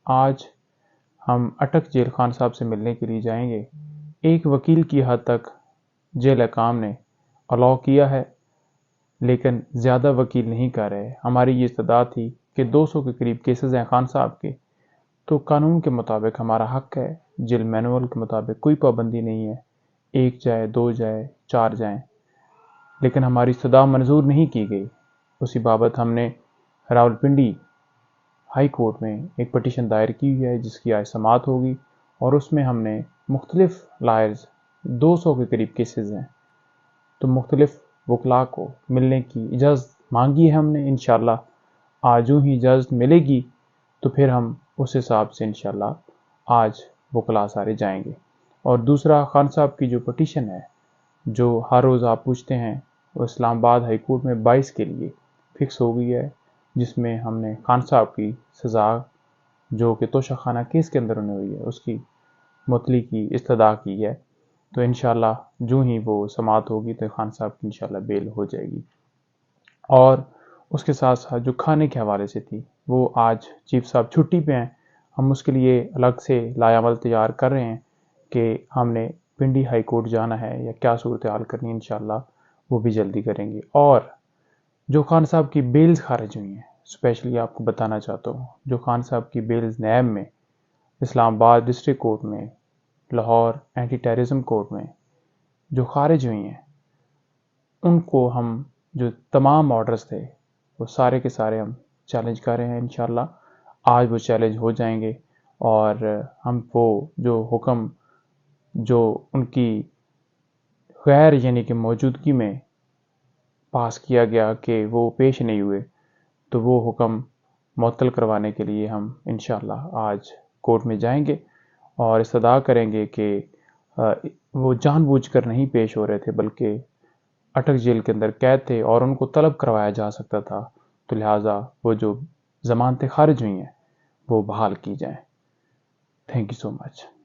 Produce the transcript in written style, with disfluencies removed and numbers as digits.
آج ہم اٹک جیل خان صاحب سے ملنے کے لیے جائیں گے۔ ایک وکیل کی حد تک جیل حکام نے الاؤ کیا ہے، لیکن زیادہ وکیل نہیں کر رہے۔ ہماری یہ استدعا تھی کہ 200 کے قریب کیسز ہیں خان صاحب کے، تو قانون کے مطابق ہمارا حق ہے، جیل مینول کے مطابق کوئی پابندی نہیں ہے، 1 جائے 2 جائے 4 جائیں، لیکن ہماری استدعا منظور نہیں کی گئی۔ اسی بابت ہم نے راولپنڈی ہائی کورٹ میں ایک پٹیشن دائر کی ہوئی ہے، جس کی آج سماعت ہوگی، اور اس میں ہم نے مختلف لائرز 200 کے قریب کیسز ہیں، تو مختلف وکلاء کو ملنے کی اجازت مانگی ہے ہم نے۔ انشاءاللہ آج ہی اجازت ملے گی تو پھر ہم اس حساب سے انشاءاللہ آج وکلاء سارے جائیں گے۔ اور دوسرا، خان صاحب کی جو پٹیشن ہے جو ہر روز آپ پوچھتے ہیں، وہ اسلام آباد ہائی کورٹ میں 22 کے لیے فکس ہو گئی ہے، جس میں ہم نے خان صاحب کی سزا جو کہ توشہ خانہ کیس کے اندر ہوئی ہے اس کی معطلی کی استدعا کی ہے۔ تو انشاءاللہ جو ہی وہ سماعت ہوگی تو خان صاحب کی انشاءاللہ بیل ہو جائے گی۔ اور اس کے ساتھ ساتھ جو کھانے کے حوالے سے تھی، وہ آج چیف صاحب چھٹی پہ ہیں، ہم اس کے لیے الگ سے لائے عمل تیار کر رہے ہیں کہ ہم نے پنڈی ہائی کورٹ جانا ہے یا کیا صورتحال کرنی ہے، انشاءاللہ وہ بھی جلدی کریں گے۔ اور جو خان صاحب کی بیلز خارج ہوئی ہیں، اسپیشلی آپ کو بتانا چاہتا ہوں، جو خان صاحب کی بیلز نیب میں، اسلام آباد ڈسٹرکٹ کورٹ میں، لاہور اینٹی ٹیررزم کورٹ میں جو خارج ہوئی ہیں، ان کو ہم جو تمام آرڈرز تھے وہ سارے کے سارے ہم چیلنج کر رہے ہیں۔ انشاءاللہ آج وہ چیلنج ہو جائیں گے، اور ہم وہ جو حکم جو ان کی غیر یعنی کہ موجودگی میں پاس کیا گیا کہ وہ پیش نہیں ہوئے، تو وہ حکم معطل کروانے کے لیے ہم انشاءاللہ آج کورٹ میں جائیں گے اور استدعا کریں گے کہ وہ جان بوجھ کر نہیں پیش ہو رہے تھے، بلکہ اٹک جیل کے اندر قید تھے اور ان کو طلب کروایا جا سکتا تھا، تو لہٰذا وہ جو ضمانتیں خارج ہوئی ہیں وہ بحال کی جائیں۔ Thank you so much.